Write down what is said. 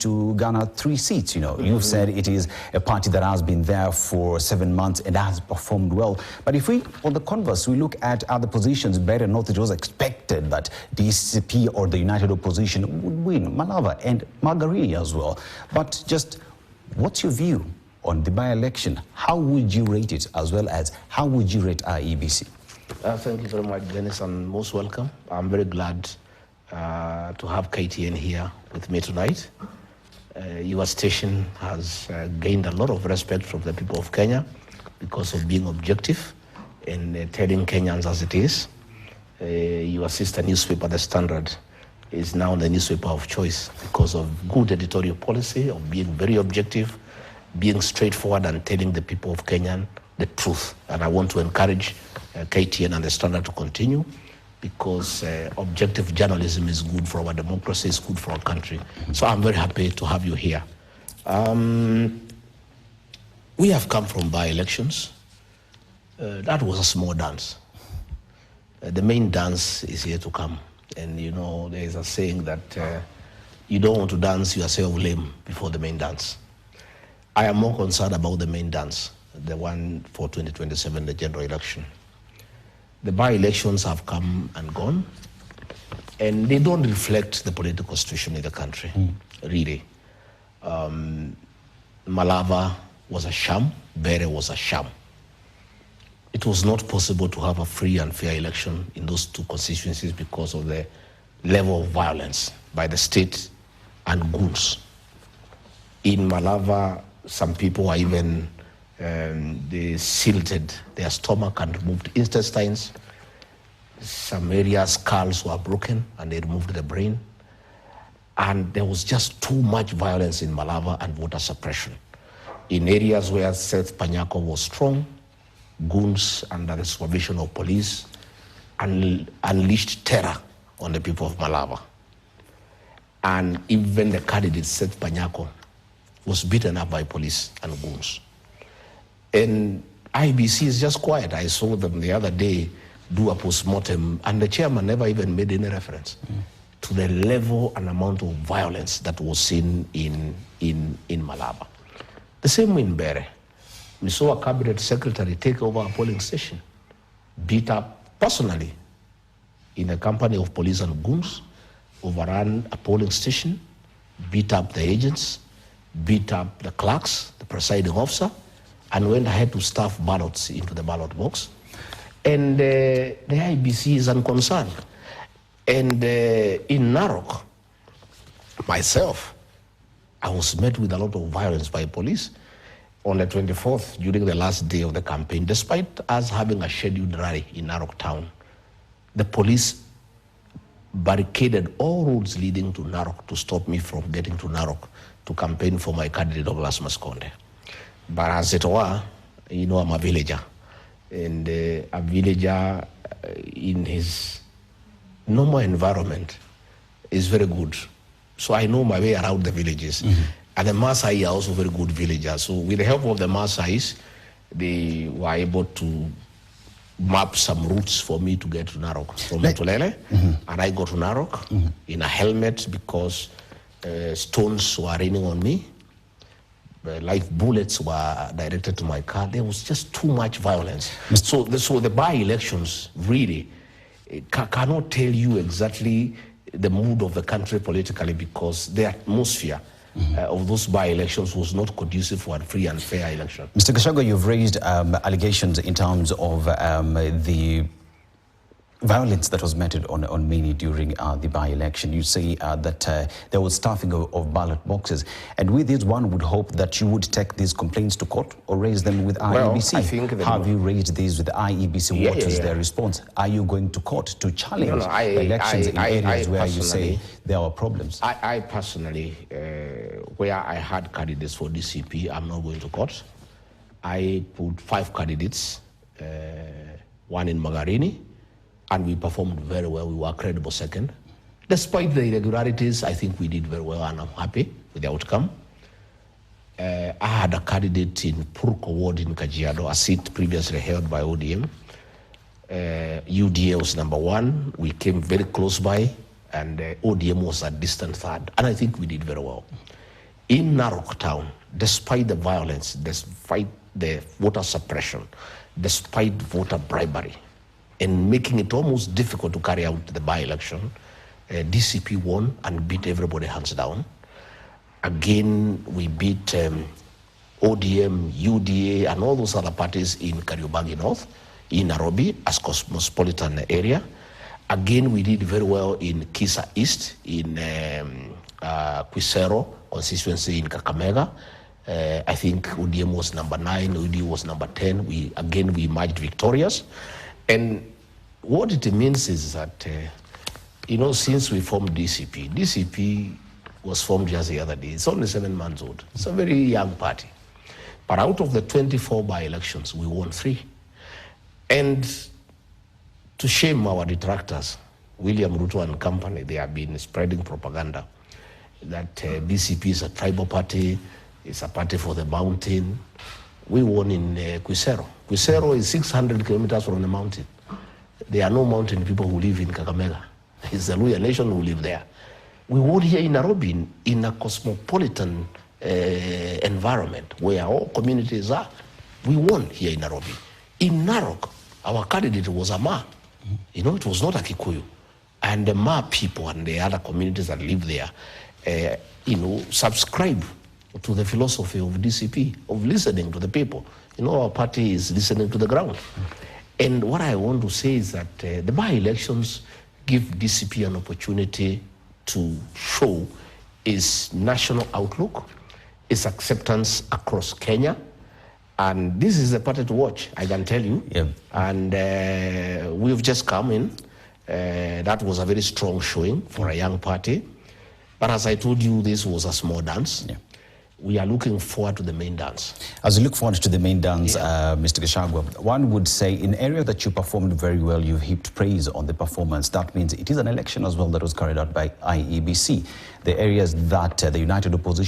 to garner 3 seats. You know, you've said it is a party that has been there for 7 months and has performed well. But if we, on the converse, we look at other positions, better not, it was expected that DCP or the United Opposition would win, Malava and Margarini as well. But just what's your view on the by-election? How would you rate it, as well as how would you rate IEBC? Thank you very much, Dennis, and most welcome. I'm very glad to have KTN here with me tonight. Your station has gained a lot of respect from the people of Kenya because of being objective and telling Kenyans as it is. Your sister newspaper, The Standard, is now the newspaper of choice because of good editorial policy, of being very objective, being straightforward and telling the people of Kenya the truth. And I want to encourage KTN and The Standard to continue, because objective journalism is good for our democracy, it's good for our country. So I'm very happy to have you here. We have come from by-elections. That was a small dance. The main dance is here to come. And you know, there is a saying that you don't want to dance yourself lame before the main dance. I am more concerned about the main dance, the one for 2027, the general election. The by-elections have come and gone, and they don't reflect the political situation in the country, really. Malava was a sham, Bere was a sham. It was not possible to have a free and fair election in those two constituencies because of the level of violence by the state and goons. In Malava, some people are even they silted their stomach and removed intestines. Some areas, skulls were broken and they removed the brain. And there was just too much violence in Malava and voter suppression. In areas where Seth Panyako was strong, goons under the supervision of police unleashed terror on the people of Malava. And even the candidate, Seth Panyako, was beaten up by police and goons. And IBC is just quiet. I saw them the other day do a post-mortem, and the chairman never even made any reference to the level and amount of violence that was seen in Malava. The same way in Bere. We saw a cabinet secretary take over a polling station, beat up personally in a company of police and goons, overran a polling station, beat up the agents, beat up the clerks, the presiding officer, and went ahead to stuff ballots into the ballot box. And the IBC is unconcerned. And in Narok, myself, I was met with a lot of violence by police on the 24th, during the last day of the campaign. Despite us having a scheduled rally in Narok town, the police barricaded all roads leading to Narok to stop me from getting to Narok to campaign for my candidate, Douglas Maskonde. But as it were, you know, I'm a villager. And a villager in his normal environment is very good. So I know my way around the villages. And the Maasai are also very good villagers. So with the help of the Maasais, they were able to map some routes for me to get to Narok from Mtolele. And I got to Narok in a helmet because stones were raining on me. Live bullets were directed to my car. There was just too much violence. So the by-elections really cannot tell you exactly the mood of the country politically, because the atmosphere of those by-elections was not conducive for a free and fair election. Mr. Gachagua, you've raised allegations in terms of the violence that was meted on many during the by-election. You say that there was stuffing of ballot boxes. And with this, one would hope that you would take these complaints to court or raise them with IEBC. I think have you raised these with IEBC? What is their response? Are you going to court to challenge elections in areas where you say there are problems? I personally, where I had candidates for DCP, I'm not going to court. I put 5 candidates, one in Magarini, and we performed very well. We were a credible second. Despite the irregularities, I think we did very well, and I'm happy with the outcome. I had a candidate in Purko Ward in Kajiado, a seat previously held by ODM. UDA was number 1. We came very close by, and ODM was a distant third. And I think we did very well. in Narok town, despite the violence, despite the voter suppression, despite voter bribery, and making it almost difficult to carry out the by-election, DCP won and beat everybody hands down. Again, we beat ODM, UDA, and all those other parties in Kariobangi North, in Nairobi, as cosmopolitan area. Again, we did very well in Kisa East, in Quisero constituency in Kakamega. I think ODM was number 9, UDA was number 10. We emerged victorious. And what it means is that, since we formed DCP was formed just the other day. It's only 7 months old. It's a very young party. But out of the 24 by-elections, we won 3. And to shame our detractors, William Ruto and company, they have been spreading propaganda that DCP is a tribal party, it's a party for the mountain. We won in Quisero. Quisero is 600 kilometers from the mountain. There are no mountain people who live in Kakamega. It's the Luya nation who live there. We won here in Nairobi in a cosmopolitan environment where all communities are. We won here in Nairobi. In Narok, our candidate was a Ma. It was not a Kikuyu. And the Ma people and the other communities that live there, subscribe to the philosophy of DCP, of listening to the people. Our party is listening to the ground. And what I want to say is that the by-elections give DCP an opportunity to show its national outlook, its acceptance across Kenya. And this is the party to watch, I can tell you. Yeah. And we've just come in. That was a very strong showing for a young party. But as I told you, this was a small dance. Yeah. We are looking forward to the main dance. As we look forward to the main dance, Mr. Gachagua, one would say in areas that you performed very well, you heaped praise on the performance. That means it is an election as well that was carried out by IEBC. The areas that the United Opposition